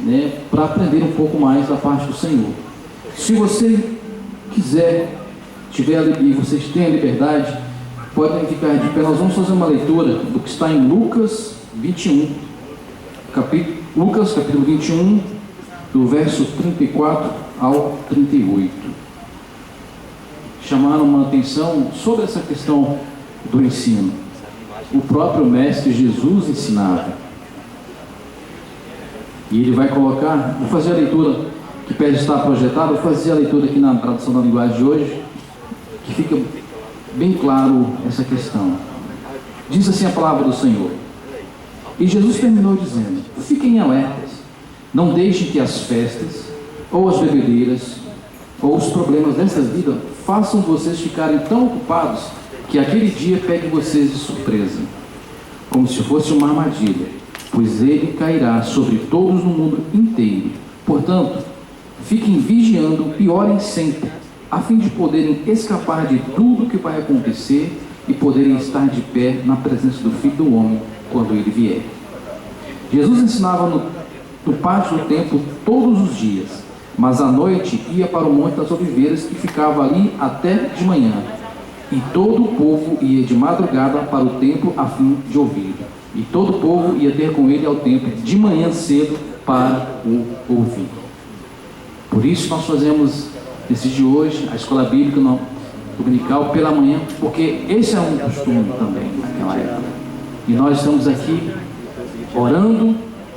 né, para aprender um pouco mais da parte do Senhor. Se você quiser, e vocês têm a liberdade, podem ficar de pé. Nós vamos fazer uma leitura do que está em Lucas 21, Lucas capítulo 21, do verso 34 ao 38. Chamaram uma atenção sobre essa questão do ensino. O próprio Mestre Jesus ensinava. E ele vai colocar, vou fazer a leitura que pede estar projetado, vou fazer a leitura aqui na tradução da linguagem de hoje, que fica bem claro essa questão. Diz assim a palavra do Senhor: e Jesus terminou dizendo: fiquem alertas, não deixem que as festas, ou as bebedeiras, ou os problemas desta vida façam vocês ficarem tão ocupados que aquele dia pegue vocês de surpresa, como se fosse uma armadilha, pois ele cairá sobre todos no mundo inteiro. Portanto, fiquem vigiando e orem sempre, a fim de poderem escapar de tudo que vai acontecer e poderem estar de pé na presença do Filho do Homem quando ele vier. Jesus ensinava no pátio do templo todos os dias, mas à noite ia para o Monte das Oliveiras, que ficava ali até de manhã, e todo o povo ia de madrugada para o templo a fim de ouvir, e todo o povo ia ter com ele ao templo de manhã cedo para o ouvir. Por isso nós fazemos nesse de hoje a escola bíblica dominical pela manhã, porque esse é um costume também naquela época, e nós estamos aqui orando,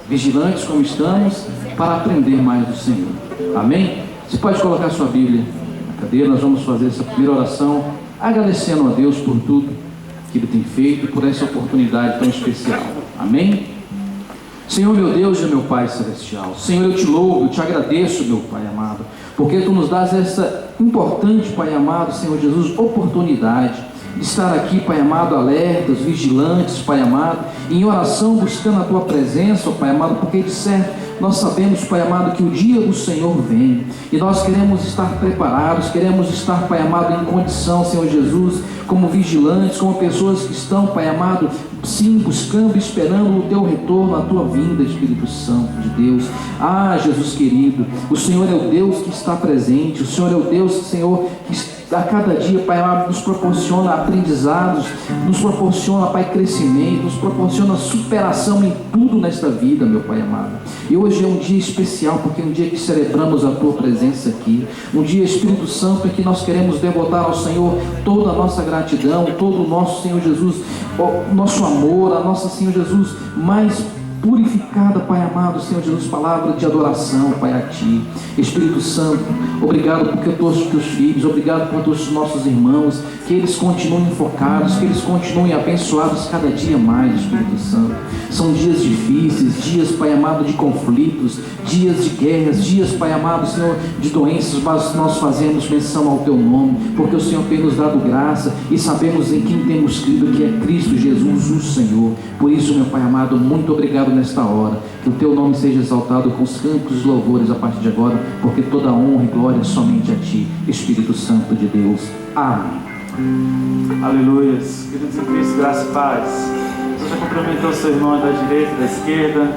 vigilantes como estamos, para aprender mais do Senhor. Amém? Você pode colocar sua Bíblia na cadeira. Nós vamos fazer essa primeira oração agradecendo a Deus por tudo que Ele tem feito e por essa oportunidade tão especial. Amém? Senhor, meu Deus e meu Pai Celestial, Senhor, eu te louvo, eu te agradeço, meu Pai amado, porque Tu nos dás essa importante, Pai amado, Senhor Jesus, oportunidade de estar aqui, Pai amado, alertas, vigilantes, Pai amado, em oração, buscando a Tua presença, Pai amado, porque de certo nós sabemos, Pai amado, que o dia do Senhor vem, e nós queremos estar preparados, queremos estar, Pai amado, em condição, Senhor Jesus, como vigilantes, como pessoas que estão, Pai amado, sim, buscando, esperando o Teu retorno, a Tua vinda, Espírito Santo de Deus. Ah, Jesus querido, o Senhor é o Deus que está presente, o Senhor é o Deus, Senhor, que a cada dia, Pai amado, nos proporciona aprendizados, nos proporciona, Pai, crescimento, nos proporciona superação em tudo nesta vida, meu Pai amado. E hoje é um dia especial, porque é um dia que celebramos a Tua presença aqui, um dia, Espírito Santo, em que nós queremos devotar ao Senhor toda a nossa gratidão, todo o nosso, Senhor Jesus, o nosso amor, a nossa, Senhor Jesus, mais purificada, Pai amado, Senhor Jesus, palavra de adoração, Pai, a Ti. Espírito Santo, obrigado por todos os Teus filhos, obrigado por todos os nossos irmãos, que eles continuem focados, que eles continuem abençoados cada dia mais, Espírito Santo. São dias difíceis, dias, Pai amado, de conflitos, dias de guerras, dias, Pai amado, Senhor, de doenças, mas nós fazemos menção ao Teu nome, porque o Senhor tem nos dado graça e sabemos em quem temos crido, que é Cristo Jesus, o Senhor. Por isso, meu Pai amado, muito obrigado nesta hora, que o Teu nome seja exaltado com os cantos e louvores a partir de agora, porque toda honra e glória somente a Ti, Espírito Santo de Deus. Amém. Aleluia. Queridos em Cristo, graça e paz. Você já cumprimentou seu irmão da direita e da esquerda,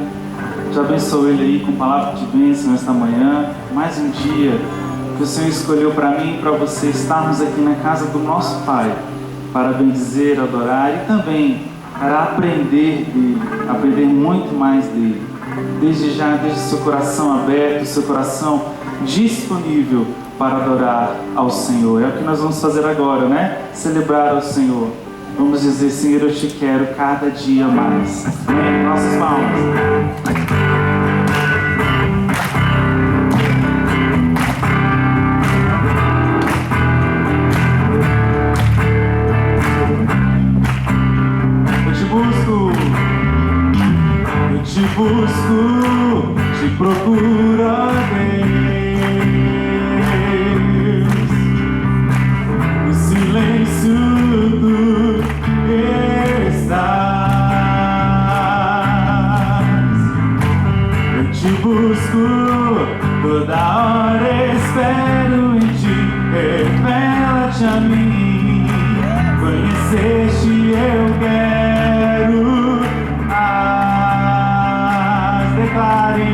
já abençoou ele aí com palavra de bênção nesta manhã. Mais um dia que o Senhor escolheu para mim e para você estarmos aqui na casa do nosso Pai, para bendizer, adorar e também para aprender dele, aprender muito mais dele. Desde já, desde seu coração aberto, seu coração disponível para adorar ao Senhor. É o que nós vamos fazer agora, né? Celebrar ao Senhor. Vamos dizer: Senhor, eu te quero cada dia mais. Amém? Nossas palmas. Busco, te procuro, Deus, no silêncio do que estás. Eu te busco, toda hora espero em Ti, revela-te a mim, conhecer-te eu quero. Declare,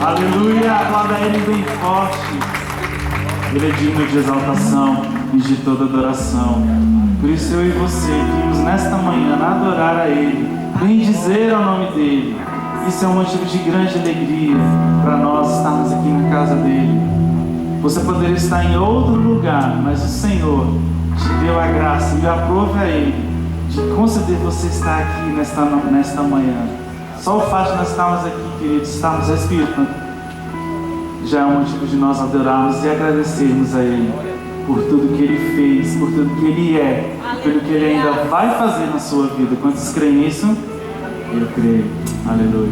Aleluia, aplauda Ele bem forte. Ele é digno de exaltação e de toda adoração. Por isso eu e você vimos nesta manhã adorar a Ele, bendizer ao nome dEle. Isso é um motivo de grande alegria para nós estarmos aqui na casa dEle. Você poderia estar em outro lugar, mas o Senhor te deu a graça e aprove a Ele de conceder você estar aqui nesta manhã. Só o fato de nós estarmos aqui, queridos, estarmos respirando, já é um motivo de nós adorarmos e agradecermos a Ele por tudo que Ele fez, por tudo que Ele é, por tudo que Ele ainda vai fazer na sua vida. Quantos creem nisso? Eu creio. Aleluia.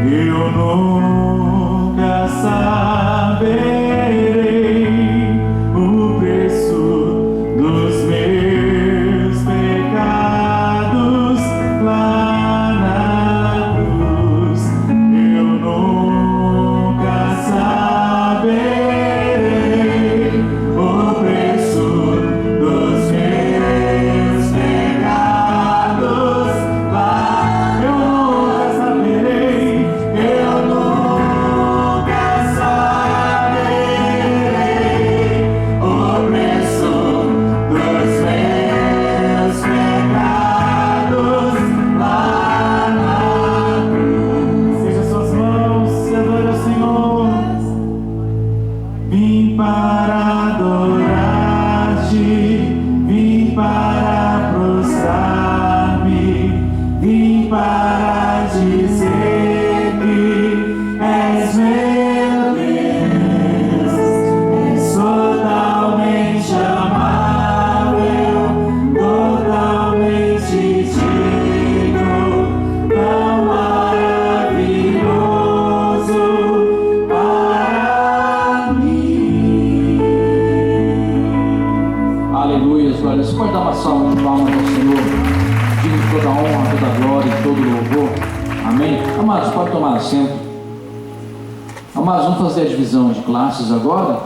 Eu nunca saberei toda a honra, toda a glória e todo o louvor. Amém? Amados, pode tomar assento. Amados, vamos fazer a divisão de classes agora.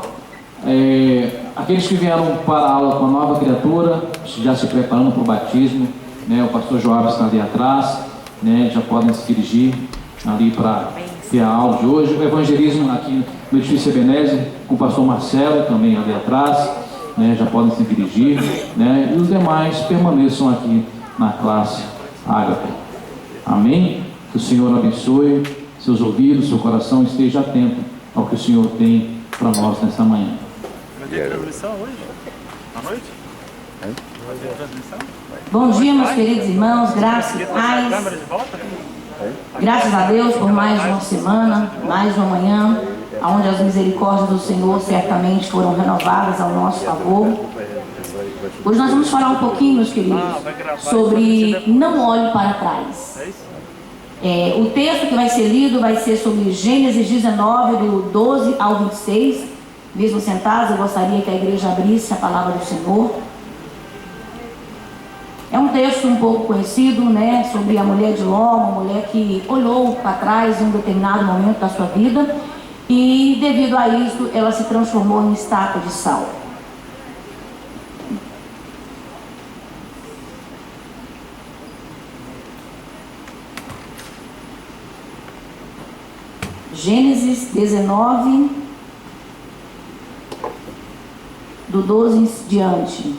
Aqueles que vieram para a aula com a nova criatura, já se preparando para o batismo, né? O pastor Joab está ali atrás, né? Já podem se dirigir ali para ter a aula de hoje. O evangelismo aqui no edifício Ebenezer, com o pastor Marcelo também ali atrás, né? Já podem se dirigir, né? E os demais permaneçam aqui na classe Ágape. Amém? Que o Senhor abençoe seus ouvidos, seu coração, esteja atento ao que o Senhor tem para nós nesta manhã. Vai ter transmissão hoje? À noite? Vai ter transmissão? Bom dia, meus queridos irmãos, graças e paz. Graças a Deus por mais uma semana, mais uma manhã, onde as misericórdias do Senhor certamente foram renovadas ao nosso favor. Hoje nós vamos falar um pouquinho, meus queridos, sobre não olhe para trás. O texto que vai ser lido vai ser sobre Gênesis 19, do 12 ao 26. Mesmo sentados, eu gostaria que a igreja abrisse a palavra do Senhor. É um texto um pouco conhecido, né, sobre a mulher de Ló, uma mulher que olhou para trás em um determinado momento da sua vida e, devido a isso, ela se transformou em estátua de sal. Gênesis 19, do 12 em diante.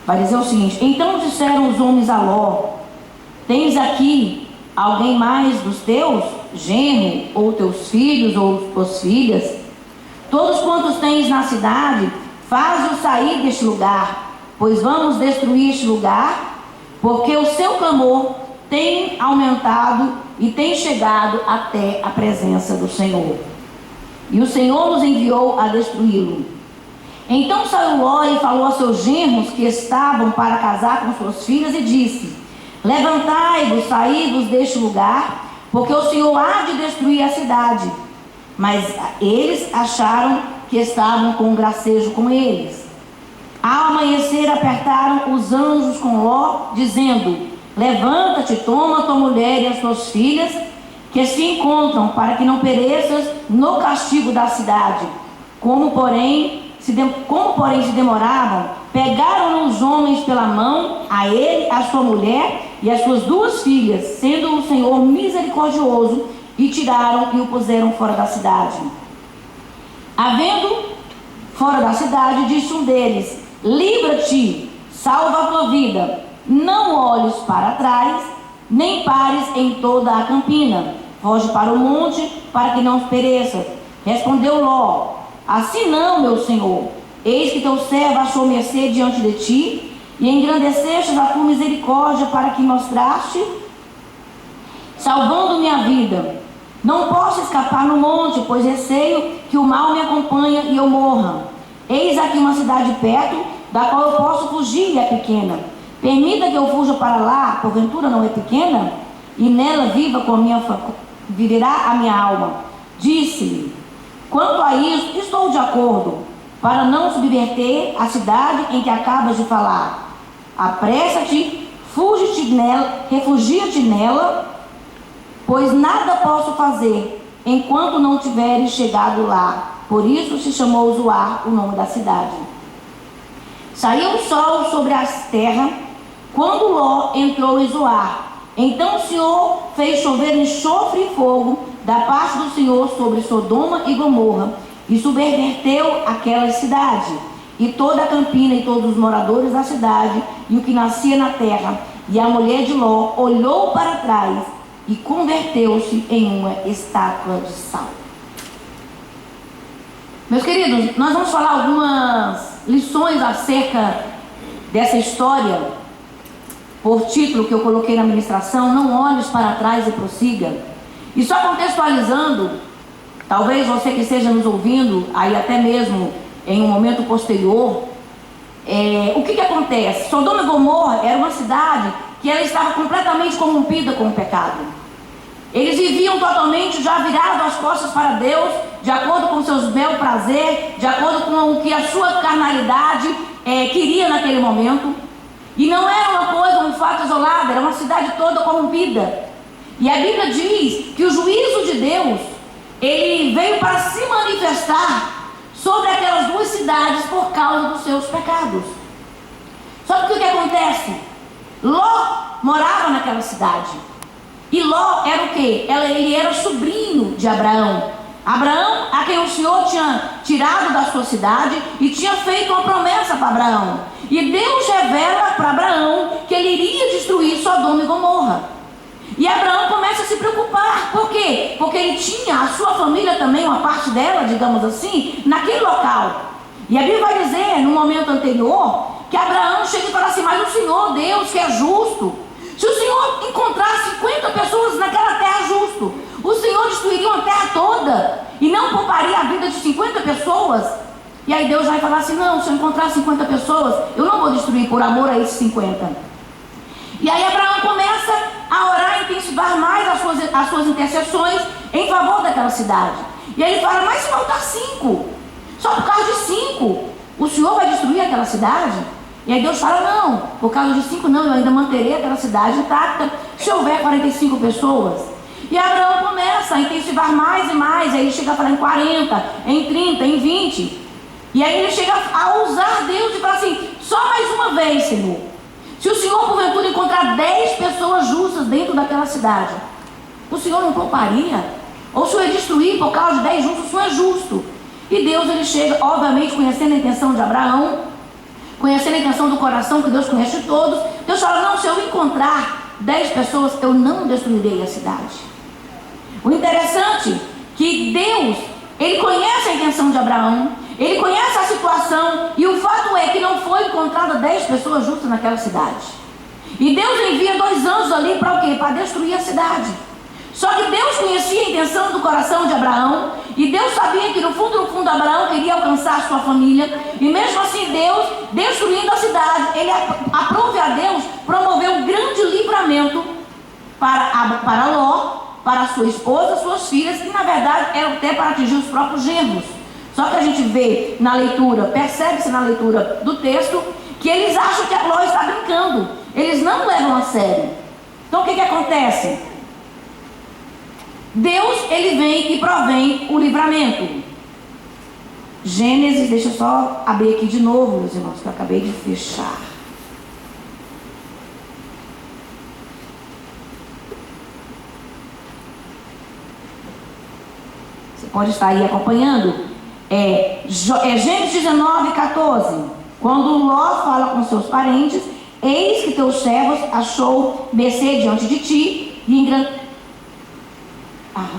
Vai dizer o seguinte: então disseram os homens a Ló: tens aqui alguém mais dos teus, genro, ou teus filhos, ou tuas filhas? Todos quantos tens na cidade, faz-os sair deste lugar, pois vamos destruir este lugar, porque o seu clamor tem aumentado e tem chegado até a presença do Senhor. E o Senhor nos enviou a destruí-lo. Então saiu Ló e falou a seus genros que estavam para casar com suas filhas e disse: levantai-vos, saí-vos deste lugar, porque o Senhor há de destruir a cidade. Mas eles acharam que estavam com um gracejo com eles. Ao amanhecer apertaram os anjos com Ló, dizendo: levanta-te, toma tua mulher e as tuas filhas, que se encontram, para que não pereças no castigo da cidade. Como porém se demoravam, pegaram os homens pela mão, a ele, a sua mulher e as suas duas filhas, sendo o Senhor misericordioso, e tiraram e o puseram fora da cidade. Havendo fora da cidade, disse um deles: livra-te, salva a tua vida, não olhes para trás, nem pares em toda a campina, foge para o monte, para que não pereças. Respondeu Ló: assim não, meu senhor, eis que teu servo achou mercê diante de ti, e engrandeceste a tua misericórdia, para que mostraste, salvando minha vida. Não posso escapar no monte, pois receio que o mal me acompanhe e eu morra. Eis aqui uma cidade perto, da qual eu posso fugir, e é pequena. Permita que eu fuja para lá, porventura não é pequena, e nela viverá a minha alma. Disse-lhe: quanto a isso, estou de acordo, para não subverter a cidade em que acabas de falar. Apressa-te, refugia-te nela, pois nada posso fazer, enquanto não tiveres chegado lá. Por isso se chamou Zoar, o nome da cidade. Saiu o sol sobre a terra, quando Ló entrou em Zoar. Então o Senhor fez chover enxofre e fogo da parte do Senhor sobre Sodoma e Gomorra, e subverteu aquela cidade, e toda a campina, e todos os moradores da cidade, e o que nascia na terra. E a mulher de Ló olhou para trás, e converteu-se em uma estátua de sal. Meus queridos, nós vamos falar algumas lições acerca dessa história, por título que eu coloquei na ministração: não olhes para trás e prossiga. E só contextualizando, talvez você que esteja nos ouvindo, aí até mesmo em um momento posterior, o que acontece? Sodoma e Gomorra era uma cidade que ela estava completamente corrompida com o pecado. Eles viviam totalmente já virados as costas para Deus, de acordo com seus bel prazer, de acordo com o que a sua carnalidade queria naquele momento. E não era uma coisa, um fato isolado, era uma cidade toda corrompida. E a Bíblia diz que o juízo de Deus, ele veio para se manifestar sobre aquelas duas cidades por causa dos seus pecados. Só que o que acontece? Ló morava naquela cidade. E Ló era o quê? Ele era sobrinho de Abraão. Abraão, a quem o Senhor tinha tirado da sua cidade e tinha feito uma promessa para Abraão. E Deus revela para Abraão que ele iria destruir Sodoma e Gomorra. E Abraão começa a se preocupar. Por quê? Porque ele tinha a sua família também, uma parte dela, digamos assim, naquele local. E a Bíblia vai dizer, no momento anterior, que Abraão chega e fala assim: mas o Senhor Deus, que é justo, se o Senhor encontrar 50 pessoas naquela terra justo, o Senhor destruiria uma terra toda e não pouparia a vida de 50 pessoas. E aí Deus vai falar assim: não, se eu encontrar 50 pessoas, eu não vou destruir por amor a esses 50. E aí Abraão começa a orar e intensificar mais as suas intercessões em favor daquela cidade. E aí ele fala: mas se faltar 5, só por causa de 5, o Senhor vai destruir aquela cidade? E aí Deus fala: não, por causa de 5 não, eu ainda manterei aquela cidade intacta se houver 45 pessoas. E Abraão começa a intensificar mais e mais. Aí ele chega a falar em 40, em 30, em 20. E aí ele chega a usar Deus e fala assim: só mais uma vez, Senhor. Se o Senhor porventura encontrar 10 pessoas justas dentro daquela cidade, o Senhor não pouparia? Ou se o Senhor ia destruir por causa de 10 justos, o Senhor é justo. E Deus, ele chega, obviamente, conhecendo a intenção de Abraão, conhecendo a intenção do coração, que Deus conhece de todos. Deus fala: não, se eu encontrar 10 pessoas, eu não destruirei a cidade. O interessante é que Deus, ele conhece a intenção de Abraão, ele conhece a situação, e o fato é que não foi encontrada 10 pessoas justas naquela cidade. E Deus envia 2 anjos ali para o quê? Para destruir a cidade. Só que Deus conhecia a intenção do coração de Abraão, e Deus sabia que no fundo Abraão queria alcançar a sua família, e mesmo assim Deus, destruindo a cidade, ele aprove a Deus promover um grande livramento para Ló, para sua esposa, suas filhas, e na verdade era até para atingir os próprios genros. Só que a gente vê na leitura, percebe-se na leitura do texto, que eles acham que a Ló está brincando, eles não levam a sério. Então o que acontece? Deus, ele vem e provém o livramento. Gênesis, deixa eu só abrir aqui de novo, meus irmãos, que eu acabei de fechar. Você pode estar aí acompanhando. Gênesis 19, 14. Quando Ló fala com seus parentes: eis que teus servos achou mercê diante de ti e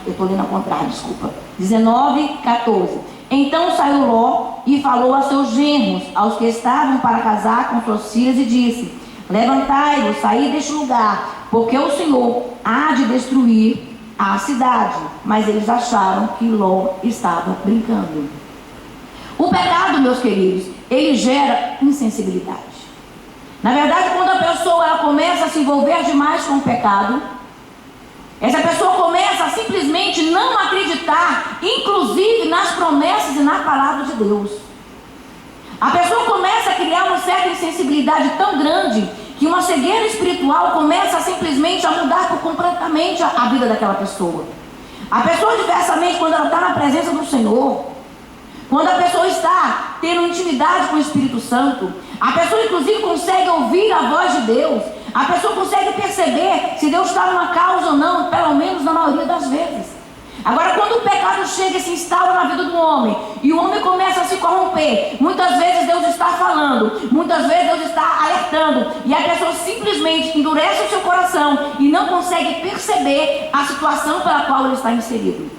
eu estou lendo ao contrário, desculpa. 19, 14. Então saiu Ló e falou a seus genros, aos que estavam para casar com suas filhas, e disse: levantai-vos, saí deste lugar, porque o Senhor há de destruir a cidade. Mas eles acharam que Ló estava brincando. O pecado, meus queridos, ele gera insensibilidade. Na verdade, quando a pessoa ela começa a se envolver demais com o pecado, essa pessoa começa a simplesmente não acreditar, inclusive nas promessas e na palavra de Deus. A pessoa começa a criar uma certa insensibilidade tão grande que uma cegueira espiritual começa simplesmente a mudar completamente a vida daquela pessoa. A pessoa, diversamente, quando ela está na presença do Senhor, quando a pessoa está tendo intimidade com o Espírito Santo, a pessoa inclusive consegue ouvir a voz de Deus, a pessoa consegue perceber se Deus está numa causa ou não, pelo menos na maioria das vezes. Agora, quando o pecado chega e se instaura na vida do homem, e o homem começa a se corromper, muitas vezes Deus está falando, muitas vezes Deus está alertando, e a pessoa simplesmente endurece o seu coração e não consegue perceber a situação pela qual ele está inserido.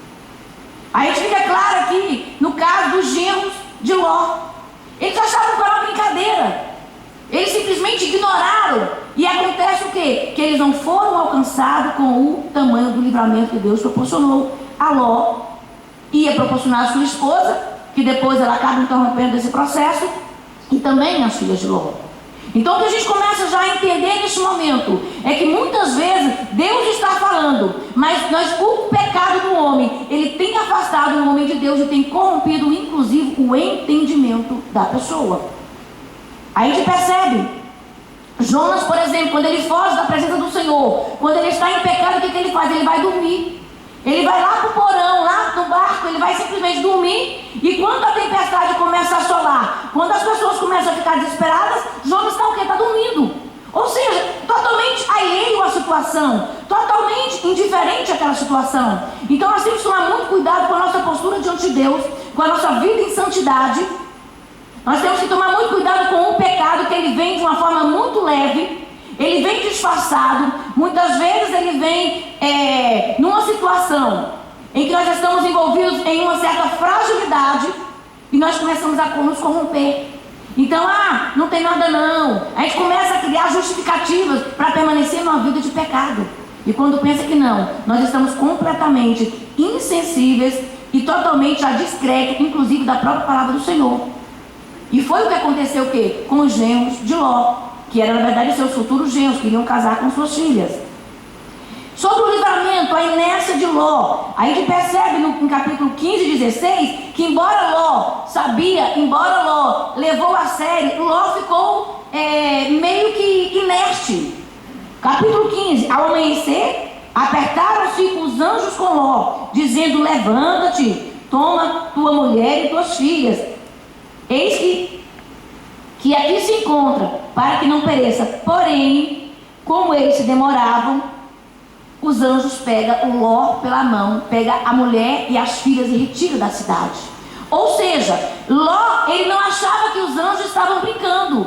A gente fica claro aqui, no caso dos genros de Ló, eles achavam que era uma brincadeira, eles simplesmente ignoraram, e acontece o quê? Que eles não foram alcançados com o tamanho do livramento que Deus proporcionou a Ló, ia proporcionar a sua esposa, que depois ela acaba interrompendo esse processo, e também as filhas de Ló. Então o que a gente começa já a entender nesse momento é que muitas vezes Deus está falando, mas o pecado do homem, ele tem afastado o homem de Deus e tem corrompido, inclusive, o entendimento da pessoa. Aí a gente percebe, Jonas, por exemplo, quando ele foge da presença do Senhor, quando ele está em pecado, o que ele faz? Ele vai dormir. Ele vai lá para o porão, lá no barco, ele vai simplesmente dormir. E quando a tempestade começa a assolar, quando as pessoas começam a ficar desesperadas, Jonas está o quê? Está dormindo. Ou seja, totalmente alheio à situação, totalmente indiferente àquela situação. Então nós temos que tomar muito cuidado com a nossa postura diante de Deus, com a nossa vida em santidade. Nós temos que tomar muito cuidado com o pecado, que ele vem de uma forma muito leve, ele vem disfarçado. Muitas vezes ele vem numa situação em que nós estamos envolvidos em uma certa fragilidade e nós começamos a nos corromper. Então, não tem nada não. A gente começa a criar justificativas para permanecer numa vida de pecado. E quando pensa que não, nós estamos completamente insensíveis e totalmente a descrédito, inclusive da própria palavra do Senhor. E foi o que aconteceu o quê? Com os genros de Ló, que eram na verdade seus futuros genros, que iriam casar com suas filhas. Sobre o livramento, a inércia de Ló, a gente percebe no capítulo 15 e 16, que embora Ló levou a sério, Ló ficou meio que inerte. Capítulo 15, ao amanhecer, apertaram-se os anjos com Ló, dizendo: levanta-te, toma tua mulher e tuas filhas, eis que aqui se encontra, para que não pereça. Porém, como eles se demoravam, os anjos pegam o Ló pela mão, pegam a mulher e as filhas e retiram da cidade. Ou seja, Ló, ele não achava que os anjos estavam brincando.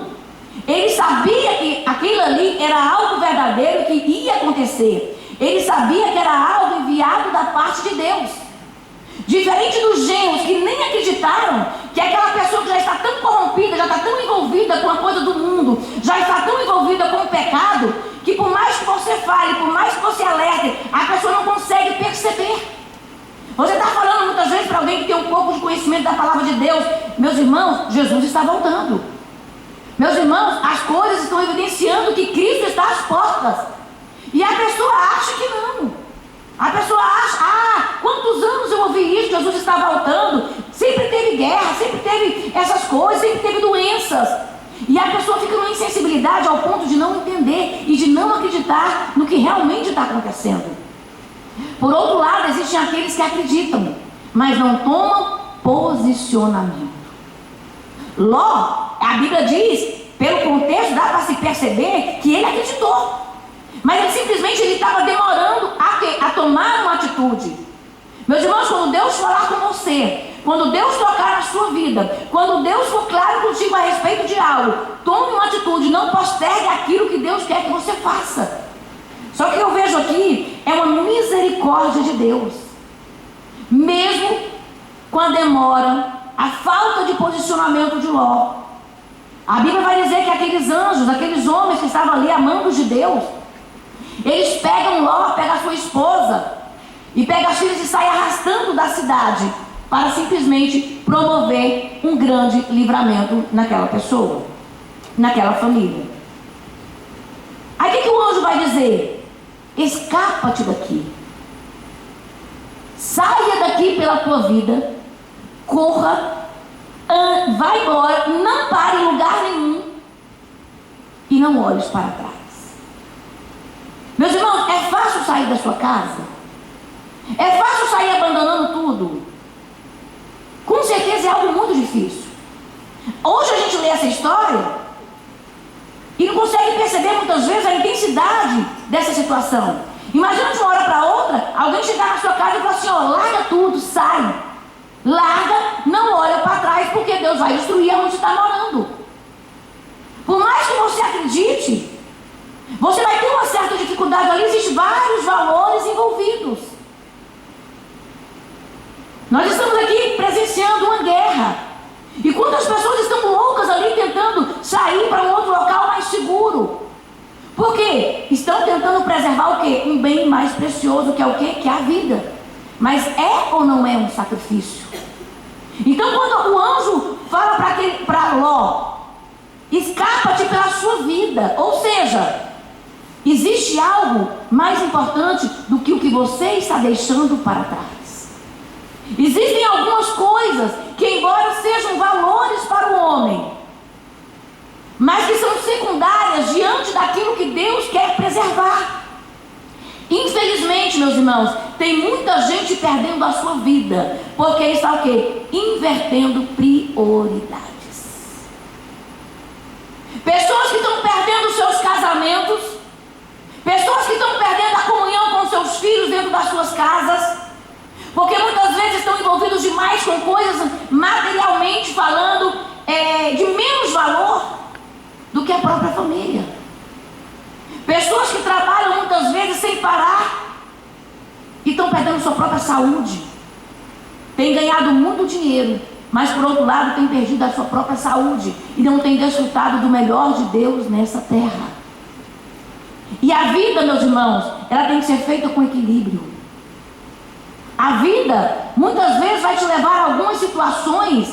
Ele sabia que aquilo ali era algo verdadeiro que ia acontecer. Ele sabia que era algo enviado da parte de Deus. Diferente dos genros que nem acreditaram, que aquela pessoa que já está tão corrompida, já está tão envolvida com a coisa do mundo, já está tão envolvida com o pecado, que por mais que você fale, por mais que você alerte, a pessoa não consegue perceber. Você está falando muitas vezes para alguém que tem um pouco de conhecimento da palavra de Deus: meus irmãos, Jesus está voltando. Meus irmãos, as coisas estão evidenciando que Cristo está às portas. E a pessoa acha que não. A pessoa acha: quantos anos eu ouvi isso, Jesus está voltando. Sempre teve guerra, sempre teve essas coisas, sempre teve doenças. E a pessoa fica numa insensibilidade ao ponto de não entender e de não acreditar no que realmente está acontecendo. Por outro lado, existem aqueles que acreditam, mas não tomam posicionamento. Ló, a Bíblia diz, pelo contexto dá para se perceber que ele acreditou, mas ele simplesmente estava demorando a tomar uma atitude. Meus irmãos, quando Deus falar com você, quando Deus tocar na sua vida, quando Deus for claro contigo a respeito de algo, tome uma atitude, não postergue aquilo que Deus quer que você faça. Só que eu vejo aqui, é uma misericórdia de Deus. Mesmo com a demora, a falta de posicionamento de Ló, a Bíblia vai dizer que aqueles anjos, aqueles homens que estavam ali amando de Deus, eles pegam Ló, pegam a sua esposa e pegam as filhas e saem arrastando da cidade para simplesmente promover um grande livramento naquela pessoa, naquela família. Aí o que o anjo vai dizer? Escapa-te daqui, saia daqui pela tua vida, corra, vai embora, não pare em lugar nenhum e não olhes para trás. Meus irmãos, é fácil sair da sua casa? É fácil sair abandonando tudo? Com certeza é algo muito difícil. Hoje a gente lê essa história e não consegue perceber muitas vezes a intensidade dessa situação. Imagina de uma hora para outra, alguém chegar na sua casa e falar assim: larga tudo, sai. Larga, não olha para trás, porque Deus vai destruir onde você está morando. Por mais que você acredite, você vai ter uma certa dificuldade ali, existem vários valores envolvidos. Nós estamos aqui presenciando uma guerra. E quantas pessoas estão loucas ali tentando sair para um outro local mais seguro? Por quê? Estão tentando preservar o quê? Um bem mais precioso, que é o quê? Que é a vida. Mas é ou não é um sacrifício? Então quando o anjo fala para Ló: escapa-te pela sua vida, ou seja, existe algo mais importante do que o que você está deixando para trás. Existem algumas coisas que, embora sejam valores para o homem, mas que são secundárias diante daquilo que Deus quer preservar. Infelizmente, meus irmãos, tem muita gente perdendo a sua vida, porque está o quê? Invertendo prioridades. Pessoas que estão perdendo seus casamentos, pessoas que estão perdendo a comunhão com seus filhos dentro das suas casas, porque muitas vezes estão envolvidos demais com coisas materialmente falando, de menos valor do que a própria família. Pessoas que trabalham muitas vezes sem parar e estão perdendo sua própria saúde. Têm ganhado muito dinheiro, mas por outro lado têm perdido a sua própria saúde e não têm desfrutado do melhor de Deus nessa terra. E a vida, meus irmãos, ela tem que ser feita com equilíbrio. A vida muitas vezes vai te levar a algumas situações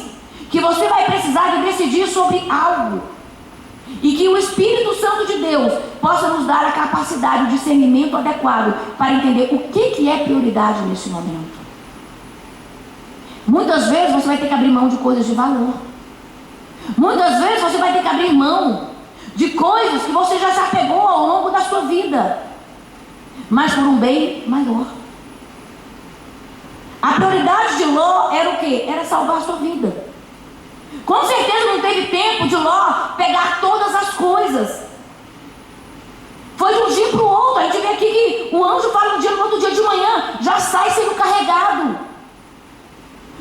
que você vai precisar de decidir sobre algo. E que o Espírito Santo de Deus possa nos dar a capacidade, o discernimento adequado para entender o que é prioridade nesse momento. Muitas vezes você vai ter que abrir mão de coisas de valor. Muitas vezes você vai ter que abrir mão de coisas que você já se apegou ao longo da sua vida, mas por um bem maior. A prioridade de Ló era o quê? Era salvar a sua vida. Com certeza não teve tempo de Ló pegar todas as coisas. Foi de um dia para o outro. A gente vê aqui que o anjo fala um dia, no outro dia de manhã já sai sendo carregado.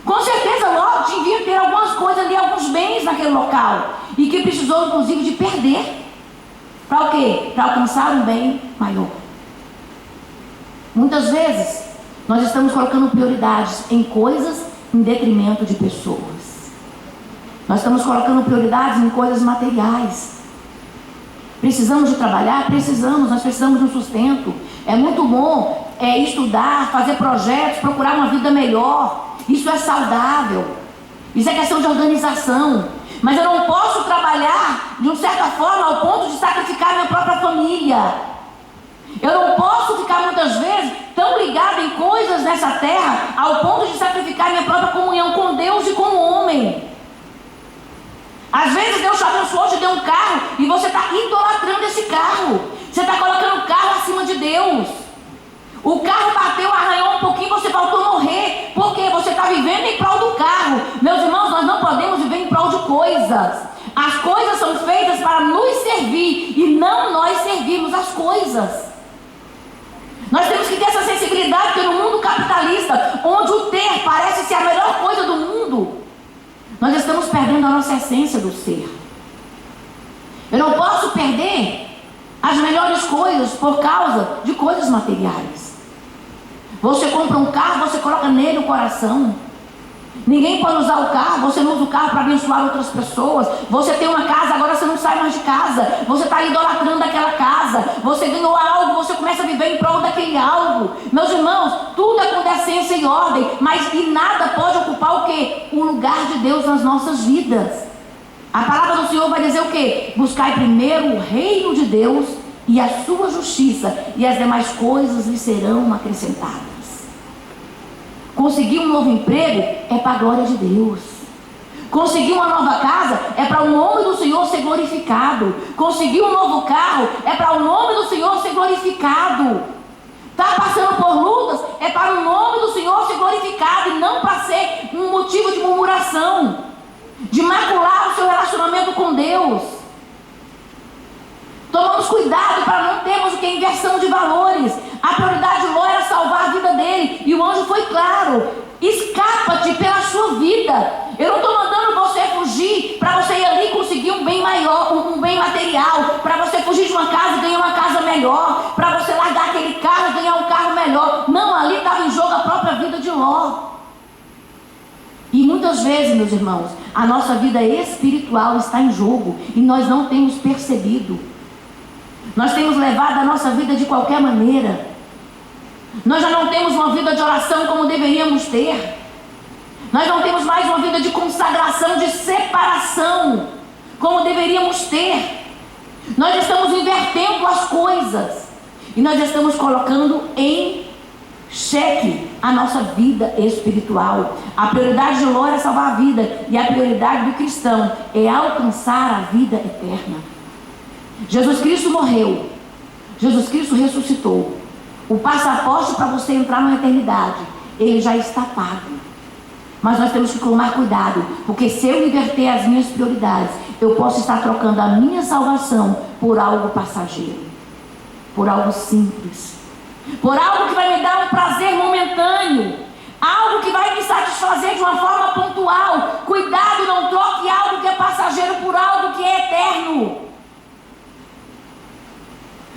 Com certeza Ló devia ter algumas coisas ali, alguns bens naquele local, e que precisou inclusive de perder. Para o quê? Para alcançar um bem maior. Muitas vezes nós estamos colocando prioridades em coisas em detrimento de pessoas. Nós estamos colocando prioridades em coisas materiais. Precisamos de trabalhar? Precisamos, nós precisamos de um sustento. É muito bom estudar, fazer projetos, procurar uma vida melhor. Isso é saudável. Isso é questão de organização. Mas eu não posso trabalhar de uma certa forma ao ponto de sacrificar minha própria família. Eu não posso ficar muitas vezes tão ligado em coisas nessa terra ao ponto de sacrificar minha própria comunhão com Deus e com o homem. Às vezes Deus te abençoou, te deu um carro e você está idolatrando esse carro. Você está colocando o carro acima de Deus. O carro bateu, arranhou um pouquinho, você faltou morrer. Por quê? Você está vivendo em prol do carro. Meus irmãos, nós não podemos viver em prol de coisas. As coisas são feitas para nos servir e não nós servirmos as coisas. Nós temos que ter essa sensibilidade, porque no mundo capitalista, onde o ter parece ser a melhor coisa do mundo, nós estamos perdendo a nossa essência do ser. Eu não posso perder as melhores coisas por causa de coisas materiais. Você compra um carro, você coloca nele o coração. Ninguém pode usar o carro, você não usa o carro para abençoar outras pessoas. Você tem uma casa, agora você não sai mais de casa. Você está idolatrando aquela casa. Você ganhou algo, você começa a viver em prol daquele algo. Meus irmãos, tudo é com decência e ordem, mas e nada pode ocupar o quê? O lugar de Deus nas nossas vidas. A palavra do Senhor vai dizer o quê? Buscai primeiro o reino de Deus e a sua justiça, e as demais coisas lhe serão acrescentadas. Conseguir um novo emprego é para a glória de Deus. Conseguir uma nova casa é para o nome do Senhor ser glorificado. Conseguir um novo carro é para o nome do Senhor ser glorificado. Está passando por lutas é para o nome do Senhor ser glorificado e não para ser um motivo de murmuração, de macular o seu relacionamento com Deus. Tomamos cuidado para não termos o que? Inversão de valores. A prioridade de Ló era salvar a vida dele. E o anjo foi claro: escapa-te pela sua vida. Eu não estou mandando você fugir para você ir ali conseguir um bem maior, um bem material, para você fugir de uma casa e ganhar uma casa melhor, para você largar aquele carro e ganhar um carro melhor. Não, ali estava em jogo a própria vida de Ló. E muitas vezes, meus irmãos, a nossa vida espiritual está em jogo e nós não temos percebido. Nós temos levado a nossa vida de qualquer maneira. Nós já não temos uma vida de oração como deveríamos ter. Nós não temos mais uma vida de consagração, de separação como deveríamos ter. Nós estamos invertendo as coisas e nós estamos colocando em xeque a nossa vida espiritual. A prioridade de Ló é salvar a vida, e a prioridade do cristão é alcançar a vida eterna. Jesus Cristo morreu, Jesus Cristo ressuscitou. O passaporte para você entrar na eternidade, ele já está pago. Mas nós temos que tomar cuidado, porque se eu inverter as minhas prioridades, eu posso estar trocando a minha salvação por algo passageiro, por algo simples, por algo que vai me dar um prazer momentâneo, algo que vai me satisfazer de uma forma pontual. Cuidado, não troque algo que é passageiro por algo que é eterno.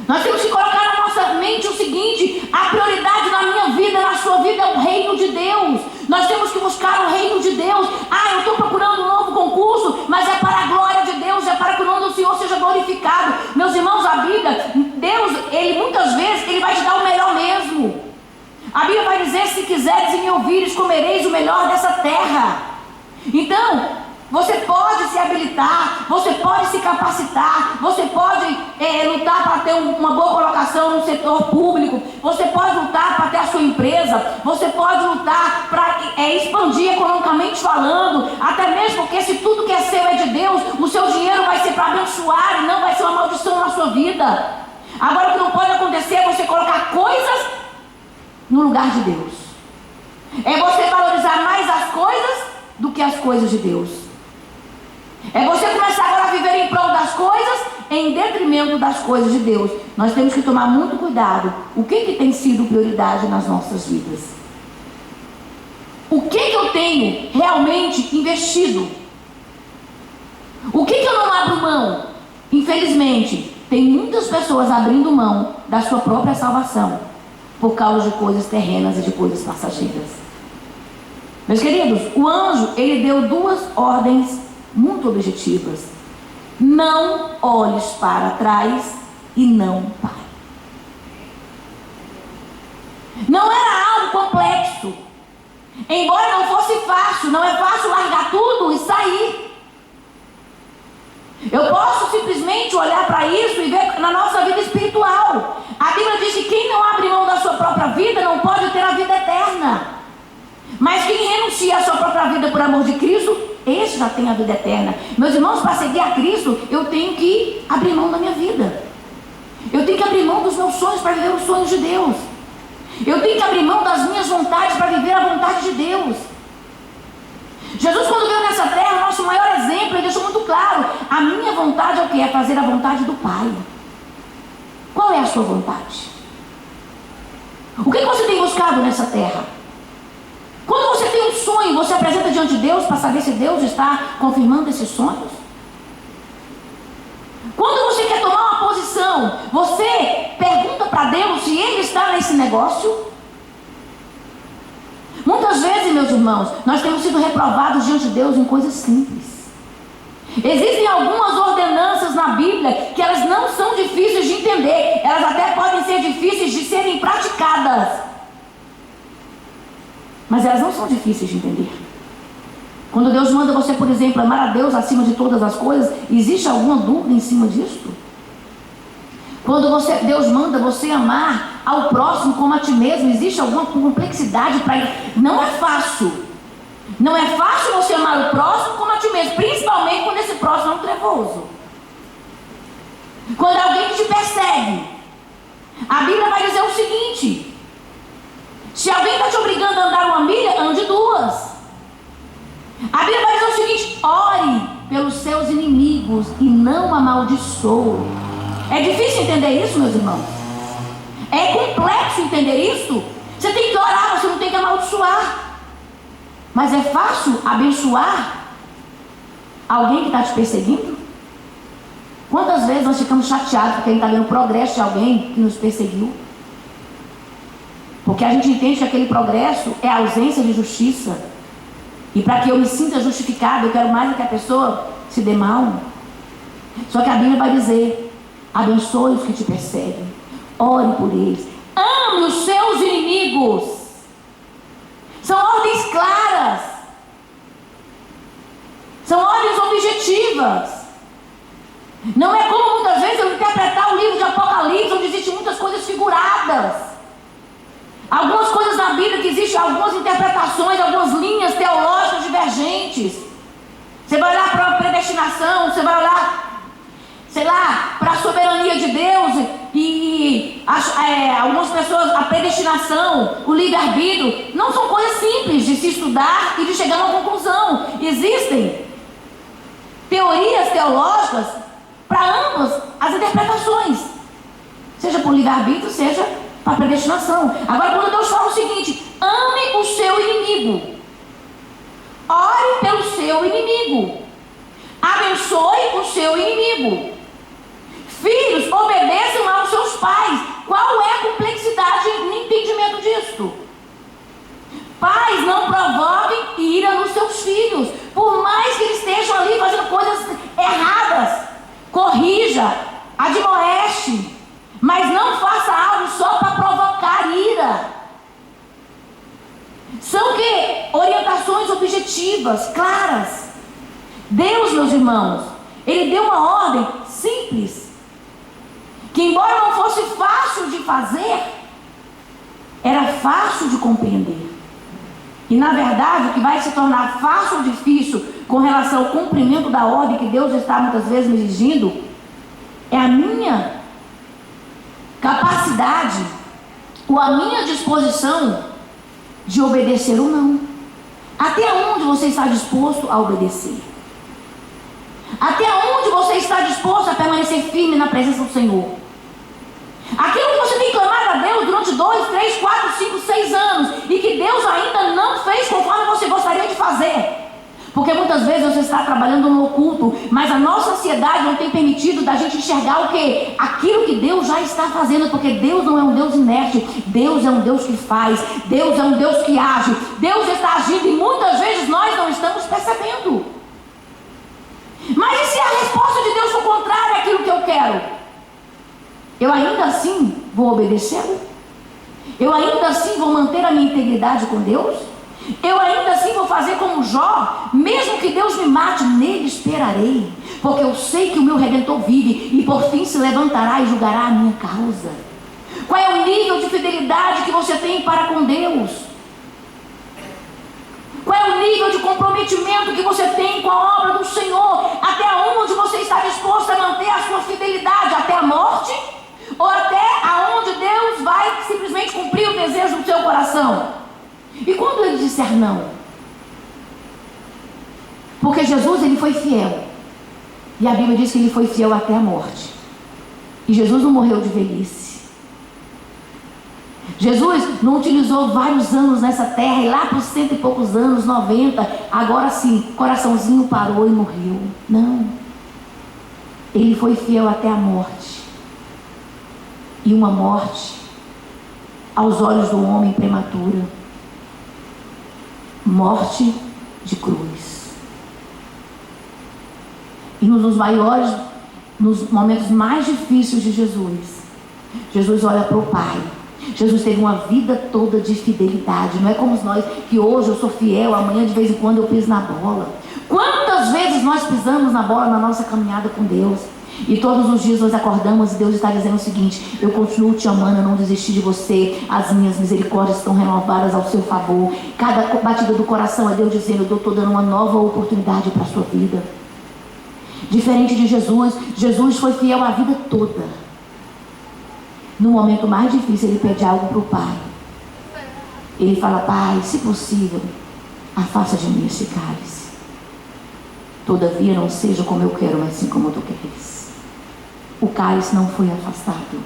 Nós temos que colocar na nossa mente o seguinte: a prioridade na minha vida, na sua vida, é o reino de Deus. Nós temos que buscar o reino de Deus. Eu estou procurando um novo concurso, mas é para a glória de Deus, é para que o nome do Senhor seja glorificado. Meus irmãos, a Bíblia, Deus, Ele muitas vezes, Ele vai te dar o melhor mesmo. A Bíblia vai dizer: se quiseres e me ouvires, comereis o melhor dessa terra. Então, você pode se habilitar, você pode se capacitar, você pode lutar para ter uma boa colocação no setor público, você pode lutar para ter a sua empresa, você pode lutar para expandir economicamente falando, até mesmo porque se tudo que é seu é de Deus, o seu dinheiro vai ser para abençoar e não vai ser uma maldição na sua vida. Agora, o que não pode acontecer é você colocar coisas no lugar de Deus, é você valorizar mais as coisas do que as coisas de Deus. É você começar agora a viver em prol das coisas em detrimento das coisas de Deus. Nós temos que tomar muito cuidado. O que tem sido prioridade nas nossas vidas? O que eu tenho realmente investido? O que eu não abro mão? Infelizmente, tem muitas pessoas abrindo mão da sua própria salvação por causa de coisas terrenas e de coisas passageiras. Meus queridos, o anjo, ele deu 2 ordens muito objetivas: não olhes para trás e não pare. Não era algo complexo, embora não fosse fácil. Não é fácil largar tudo e sair. Eu posso simplesmente olhar para isso e ver na nossa vida espiritual. A Bíblia diz que quem não abre mão da sua própria vida não pode ter a vida eterna. Mas quem renuncia à sua própria vida por amor de Cristo, esse já tem a vida eterna. Meus irmãos, para seguir a Cristo, eu tenho que abrir mão da minha vida. Eu tenho que abrir mão dos meus sonhos para viver os sonhos de Deus. Eu tenho que abrir mão das minhas vontades para viver a vontade de Deus. Jesus, quando veio nessa terra, o nosso maior exemplo, ele deixou muito claro: a minha vontade é o que? É fazer a vontade do Pai. Qual é a sua vontade? O que você tem buscado nessa terra? Quando você tem um sonho, você apresenta diante de Deus para saber se Deus está confirmando esses sonhos? Quando você quer tomar uma posição, você pergunta para Deus se Ele está nesse negócio? Muitas vezes, meus irmãos, nós temos sido reprovados diante de Deus em coisas simples. Existem algumas ordenanças na Bíblia que elas não são difíceis de entender, elas até podem ser difíceis de serem praticadas, mas elas não são difíceis de entender. Quando Deus manda você, por exemplo, amar a Deus acima de todas as coisas, existe alguma dúvida em cima disso? Quando Deus manda você amar ao próximo como a ti mesmo, existe alguma complexidade para ele? Não é fácil. Não é fácil você amar o próximo como a ti mesmo, principalmente quando esse próximo é um trevoso. Quando alguém que te persegue, a Bíblia vai dizer o seguinte: se alguém está te obrigando a andar 1 milha, ande 2. A Bíblia vai dizer o seguinte: ore pelos seus inimigos e não amaldiçoe. É difícil entender isso, meus irmãos? É complexo entender isso? Você tem que orar, você não tem que amaldiçoar. Mas é fácil abençoar alguém que está te perseguindo? Quantas vezes nós ficamos chateados porque a gente está vendo o progresso de alguém que nos perseguiu? Porque a gente entende que aquele progresso é a ausência de justiça. E para que eu me sinta justificado, eu quero mais do que a pessoa se dê mal. Só que a Bíblia vai dizer: abençoe os que te perseguem, ore por eles, ame os seus inimigos. São ordens claras, são ordens objetivas. Não é como muitas vezes eu interpretar o livro de Apocalipse, onde existem muitas coisas figuradas. Algumas coisas na Bíblia que existem Existem algumas interpretações, algumas linhas teológicas divergentes. Você vai olhar para a predestinação, você vai olhar, sei lá, para a soberania de Deus e algumas pessoas, a predestinação, o livre-arbítrio, não são coisas simples de se estudar e de chegar a uma conclusão. Existem teorias teológicas para ambas as interpretações, seja por livre-arbítrio, seja para predestinação. Agora, quando Deus fala o seguinte: ame o seu inimigo, ore pelo seu inimigo, abençoe o seu inimigo, filhos, obedeçam aos seus pais. Qual é a complexidade no entendimento disso? Pais, não provoquem ira nos seus filhos, por mais que eles estejam ali fazendo coisas erradas. Corrija, admoeste, mas não faça algo só para provocar ira. São que orientações objetivas, claras. Deus, meus irmãos, Ele deu uma ordem simples, que embora não fosse fácil de fazer, era fácil de compreender. E na verdade, o que vai se tornar fácil ou difícil com relação ao cumprimento da ordem que Deus está muitas vezes me exigindo, é a minha capacidade ou a minha disposição de obedecer ou não. Até onde você está disposto a obedecer? Até onde você está disposto a permanecer firme na presença do Senhor? Aquilo que você tem clamado a Deus durante 2, 3, 4, 5, 6 anos e que Deus ainda não fez conforme você gostaria de fazer. Porque muitas vezes você está trabalhando no oculto, mas a nossa ansiedade não tem permitido da gente enxergar o quê? Aquilo que Deus já está fazendo, porque Deus não é um Deus inerte, Deus é um Deus que faz, Deus é um Deus que age, Deus está agindo e muitas vezes nós não estamos percebendo. Mas e se a resposta de Deus for contrária àquilo que eu quero? Eu ainda assim vou obedecê-lo? Eu ainda assim vou manter a minha integridade com Deus? Eu ainda assim vou fazer como Jó, mesmo que Deus me mate, nele esperarei, porque eu sei que o meu Redentor vive e por fim se levantará e julgará a minha causa. Qual é o nível de fidelidade que você tem para com Deus? Qual é o nível de comprometimento que você tem com a obra do Senhor? Até onde você está disposto a manter a sua fidelidade? Até a morte? Ou até aonde Deus vai simplesmente cumprir o desejo do seu coração? E quando ele disser não? Porque Jesus, ele foi fiel. E a Bíblia diz que ele foi fiel até a morte. E Jesus não morreu de velhice. Jesus não utilizou vários anos nessa terra e lá por 100 e poucos anos, 90, agora sim, coraçãozinho parou e morreu. Não. Ele foi fiel até a morte. E uma morte, aos olhos do homem, prematura. Morte de cruz. E nos momentos mais difíceis de Jesus, Jesus olha para o Pai. Jesus teve uma vida toda de fidelidade. Não é como nós, que hoje eu sou fiel, amanhã de vez em quando eu piso na bola. Quantas vezes nós pisamos na bola na nossa caminhada com Deus? E todos os dias nós acordamos e Deus está dizendo o seguinte: eu continuo te amando, eu não desisti de você, as minhas misericórdias estão renovadas ao seu favor. Cada batida do coração é Deus dizendo: eu estou dando uma nova oportunidade para a sua vida. Diferente de Jesus, Jesus foi fiel a vida toda. No momento mais difícil ele pede algo para o Pai. Ele fala: Pai, se possível, afasta de mim esse cálice. Todavia não seja como eu quero, mas sim como tu queres. O cálice não foi afastado.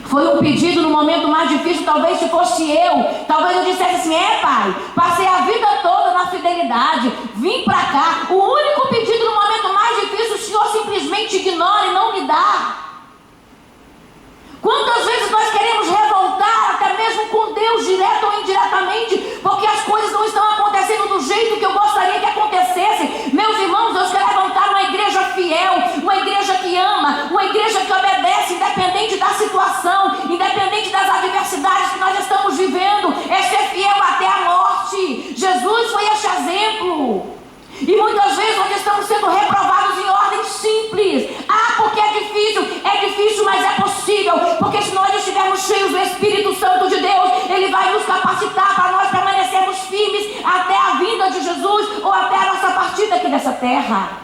Foi um pedido no momento mais difícil. Talvez se fosse eu, talvez eu dissesse assim: Pai, passei a vida toda na fidelidade, vim para cá, o único pedido no momento mais difícil o Senhor simplesmente ignora e não me dá. Quantas vezes nós queremos revoltar até mesmo com Deus, direto ou indiretamente, porque as coisas não estão acontecendo do jeito que eu gostaria que acontecesse. Meus irmãos, Deus quer levantar uma igreja fiel, uma igreja que ama, uma igreja que obedece, independente da situação, independente das adversidades que nós estamos vivendo, é ser fiel até a morte. Jesus foi este exemplo. E muitas vezes nós estamos sendo reprovados em ordem simples. Porque é difícil, mas é possível. Porque se nós estivermos cheios do Espírito Santo de Deus, Ele Ele vai nos capacitar para nós permanecermos firmes até a vinda de Jesus ou até a nossa partida aqui dessa terra.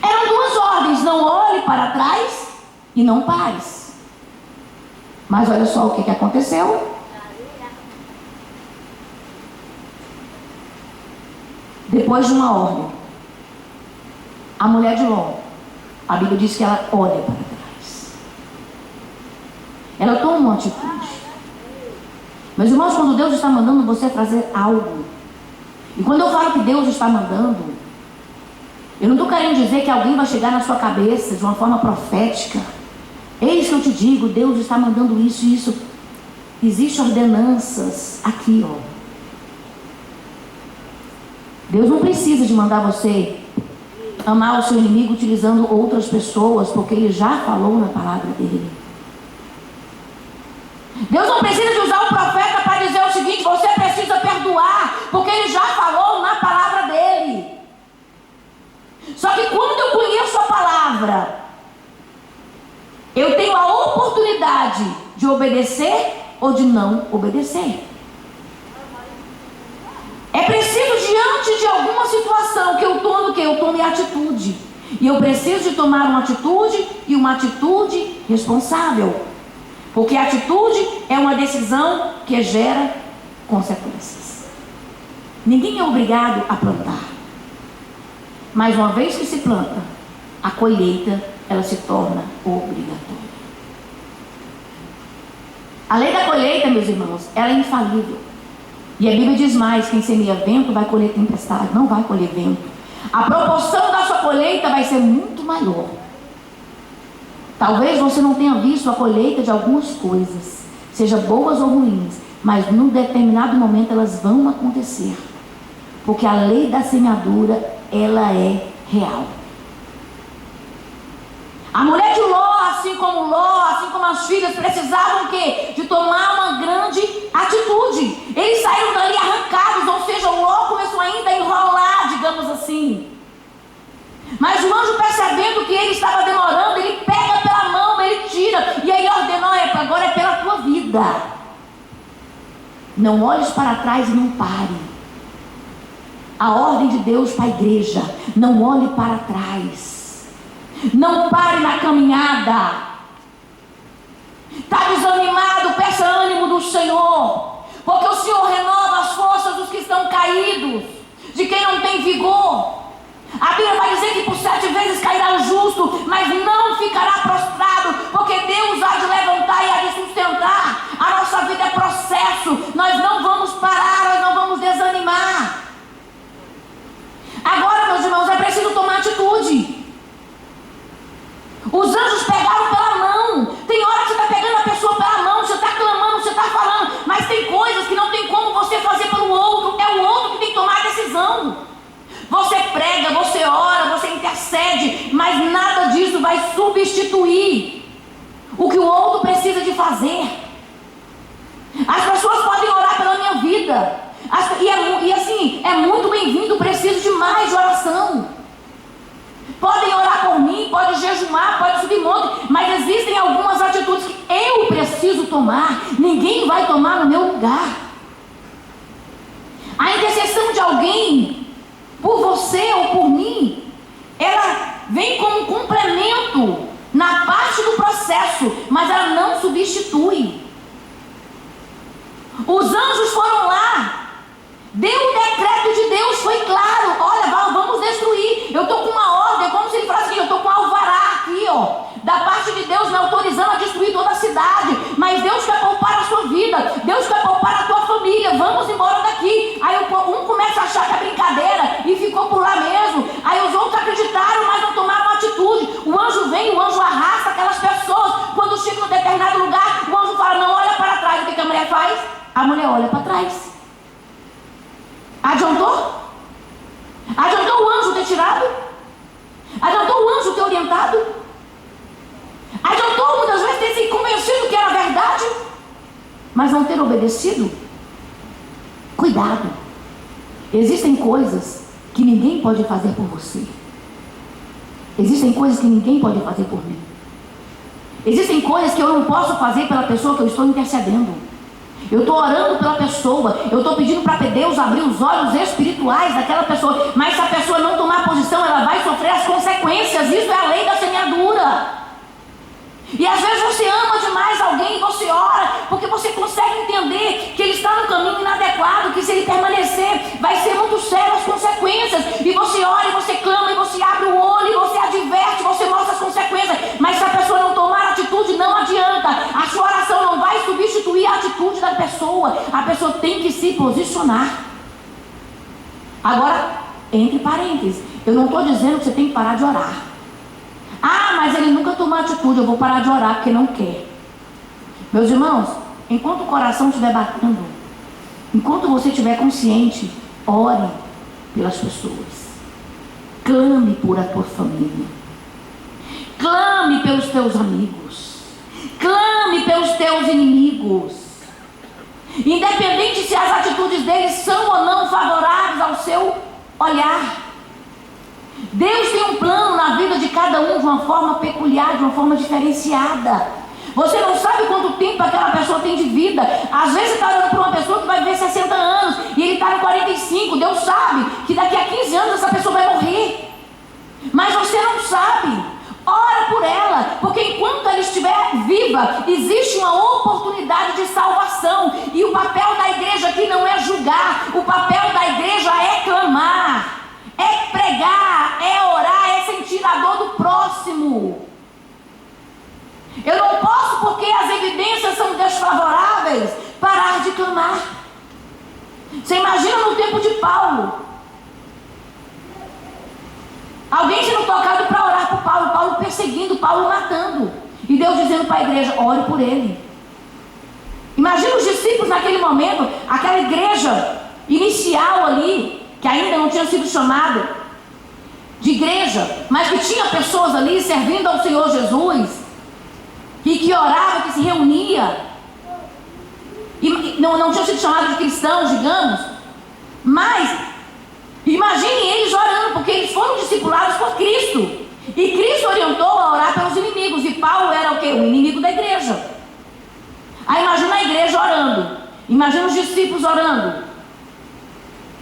Eram duas ordens: não olhe para trás e não pares. Mas olha só o que aconteceu. Depois de uma ordem, a mulher de Ló, a Bíblia diz que ela olha para trás. Ela toma uma atitude. Meus irmãos, quando Deus está mandando você fazer algo, e quando eu falo que Deus está mandando, eu não estou querendo dizer que alguém vai chegar na sua cabeça de uma forma profética. Eis que eu te digo, Deus está mandando isso e isso. Existem ordenanças aqui, ó. Deus não precisa de mandar você amar o seu inimigo utilizando outras pessoas, porque Ele já falou na palavra dele. Deus não precisa de usar o profeta para dizer o seguinte: você precisa perdoar, porque Ele já falou na palavra dele. Só que quando eu conheço a palavra, eu tenho a oportunidade de obedecer ou de não obedecer. É preciso, diante de alguma situação que eu tome atitude. E eu preciso de tomar uma atitude, e uma atitude responsável. Porque a atitude é uma decisão que gera consequências. Ninguém é obrigado a plantar. Mas uma vez que se planta, a colheita, ela se torna obrigatória. A lei da colheita, meus irmãos, ela é infalível. E a Bíblia diz mais: quem semeia vento vai colher tempestade, não vai colher vento. A proporção da sua colheita vai ser muito maior. Talvez você não tenha visto a colheita de algumas coisas, seja boas ou ruins, mas num determinado momento elas vão acontecer. Porque a lei da semeadura, ela é real. A mulher de Ló, assim como as filhas, precisavam o quê? De tomar uma grande atitude. Eles saíram dali arrancados, ou seja, o Ló começou ainda a enrolar, digamos assim. Mas o anjo, percebendo que ele estava demorando, ele pega pela mão, ele tira, e aí ordenou: agora é pela tua vida. Não olhes para trás e não pare. A ordem de Deus para a igreja: não olhe para trás. Não pare na caminhada. Está desanimado? Peça ânimo do Senhor, porque o Senhor renova as forças dos que estão caídos, de quem não tem vigor. A Bíblia vai dizer que por 7 vezes cairá o justo, mas não ficará prostrado, porque Deus há de levantar e há de sustentar. A nossa vida é processo. Nós não vamos parar, nós não vamos desanimar. Agora, meus irmãos, é preciso tomar atitude. Os anjos pegaram pela mão. Tem hora que você está pegando a pessoa pela mão, você está clamando, você está falando, mas tem coisas que não tem como você fazer pelo outro. É o outro que tem que tomar a decisão. Você prega, você ora, você intercede, mas nada disso vai substituir o que o outro precisa de fazer. As pessoas podem orar pela minha vida, e assim, é muito bem-vindo, preciso de mais de oração. Podem orar por mim, pode jejuar, pode subir monte, mas existem algumas atitudes que eu preciso tomar. Ninguém vai tomar no meu lugar. A intercessão de alguém por você ou por mim, ela vem como um complemento na parte do processo, mas ela não substitui. Os anjos foram lá, deu o decreto de Deus, foi claro: olha, vamos destruir. Eu estou com uma ordem, como se ele falasse assim: eu estou com um alvará aqui, ó, da parte de Deus me autorizando a destruir toda a cidade, mas Deus quer poupar a sua vida, Deus quer poupar a tua família, vamos embora daqui. Aí um começa a achar que é brincadeira e ficou por lá mesmo. Aí os outros acreditaram, mas não tomaram atitude. O anjo vem, o anjo arrasta aquelas pessoas. Quando chega em um determinado lugar, o anjo fala: não olha para trás. O que a mulher faz? A mulher olha para trás. Adiantou? Adiantou o anjo ter tirado? Adiantou o anjo ter orientado? Adiantou muitas vezes ter se convencido que era verdade, mas não ter obedecido? Cuidado. Existem coisas que ninguém pode fazer por você. Existem coisas que ninguém pode fazer por mim. Existem coisas que eu não posso fazer pela pessoa que eu estou intercedendo. Eu estou orando pela pessoa, eu estou pedindo para Deus abrir os olhos espirituais daquela pessoa, mas se a pessoa não tomar posição, ela vai sofrer as consequências. Isso é a lei da semeadura. E às vezes você ama demais alguém e você ora, porque você consegue entender que ele está no caminho inadequado, que se ele permanecer, vai ser muito sério as consequências. E você ora, e você clama, e você abre o olho, e você adverte, você mostra as consequências. Mas se a pessoa não tomar atitude, não adianta. A sua oração não vai substituir a atitude da pessoa. A pessoa tem que se posicionar. Agora, entre parênteses, eu não estou dizendo que você tem que parar de orar. Ah, mas ele nunca tomou atitude, eu vou parar de orar porque não quer. Meus irmãos, enquanto o coração estiver batendo, enquanto você estiver consciente, ore pelas pessoas. Clame por a tua família. Clame pelos teus amigos. Clame pelos teus inimigos. Independente se as atitudes deles são ou não favoráveis ao seu olhar. Deus tem um plano na vida de cada um de uma forma peculiar, de uma forma diferenciada. Você não sabe quanto tempo aquela pessoa tem de vida. Às vezes você está olhando para uma pessoa que vai viver 60 anos e ele está no 45. Deus sabe que daqui a 15 anos essa pessoa vai morrer. Mas você não sabe. Ora por ela, porque enquanto ela estiver viva, existe uma oportunidade de salvação. E o papel da igreja aqui não é julgar. O papel da igreja é clamar. É pregar, é orar, é sentir a dor do próximo. Eu não posso, porque as evidências são desfavoráveis, parar de clamar. Você imagina no tempo de Paulo, alguém sendo tocado para orar por Paulo, Paulo perseguindo, Paulo matando, e Deus dizendo para a igreja, ore por ele. Imagina os discípulos naquele momento, aquela igreja inicial ali, que ainda não tinha sido chamada de igreja, mas que tinha pessoas ali servindo ao Senhor Jesus, e que orava, que se reunia, e não tinha sido chamado de cristãos, digamos, mas imaginem eles orando, porque eles foram discipulados por Cristo, e Cristo orientou a orar pelos inimigos, e Paulo era o quê? O inimigo da igreja. Aí imagina a igreja orando, imagina os discípulos orando.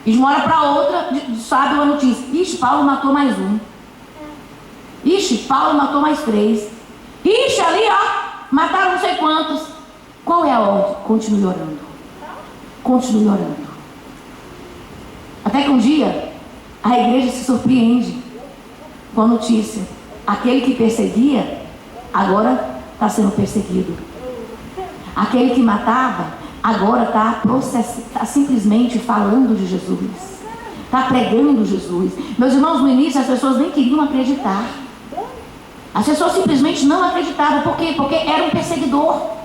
E de uma hora para outra, sabe uma notícia. Ixi, Paulo matou mais um. Ixi, Paulo matou mais 3. Ixi, ali ó, mataram não sei quantos. Qual é a ordem? Continue orando. Continue orando. Até que um dia, a igreja se surpreende com a notícia. Aquele que perseguia, agora está sendo perseguido. Aquele que matava, agora está simplesmente falando de Jesus, está pregando Jesus. Meus irmãos, no início as pessoas nem queriam acreditar. As pessoas simplesmente não acreditavam. Por quê? Porque era um perseguidor.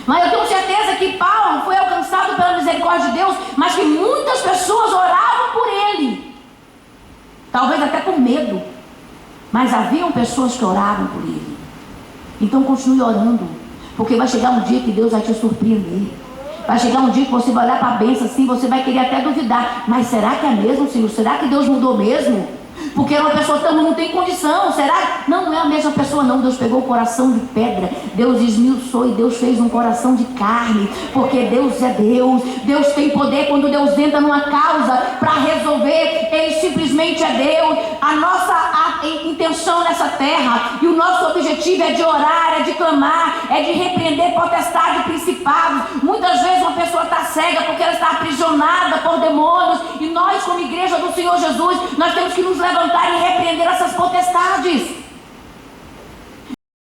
Mas eu tenho certeza que Paulo foi alcançado pela misericórdia de Deus, mas que muitas pessoas oravam por ele, talvez até com medo, mas haviam pessoas que oravam por ele. Então continue orando, porque vai chegar um dia que Deus vai te surpreender. Vai chegar um dia que você vai olhar para a bênção assim, você vai querer até duvidar. Mas será que é mesmo, Senhor? Será que Deus mudou mesmo? Porque uma pessoa que não tem condição. Será? Não é a mesma pessoa não. Deus pegou o coração de pedra, Deus esmiuçou e Deus fez um coração de carne. Porque Deus é Deus. Deus tem poder. Quando Deus entra numa causa para resolver, Ele simplesmente é Deus. A nossa intenção nessa terra e o nosso objetivo é de orar, é de clamar, é de repreender potestade e principados. Muitas vezes uma pessoa está cega porque ela está aprisionada por demônios, e nós, como igreja do Senhor Jesus, nós temos que nos levantar e repreender essas potestades.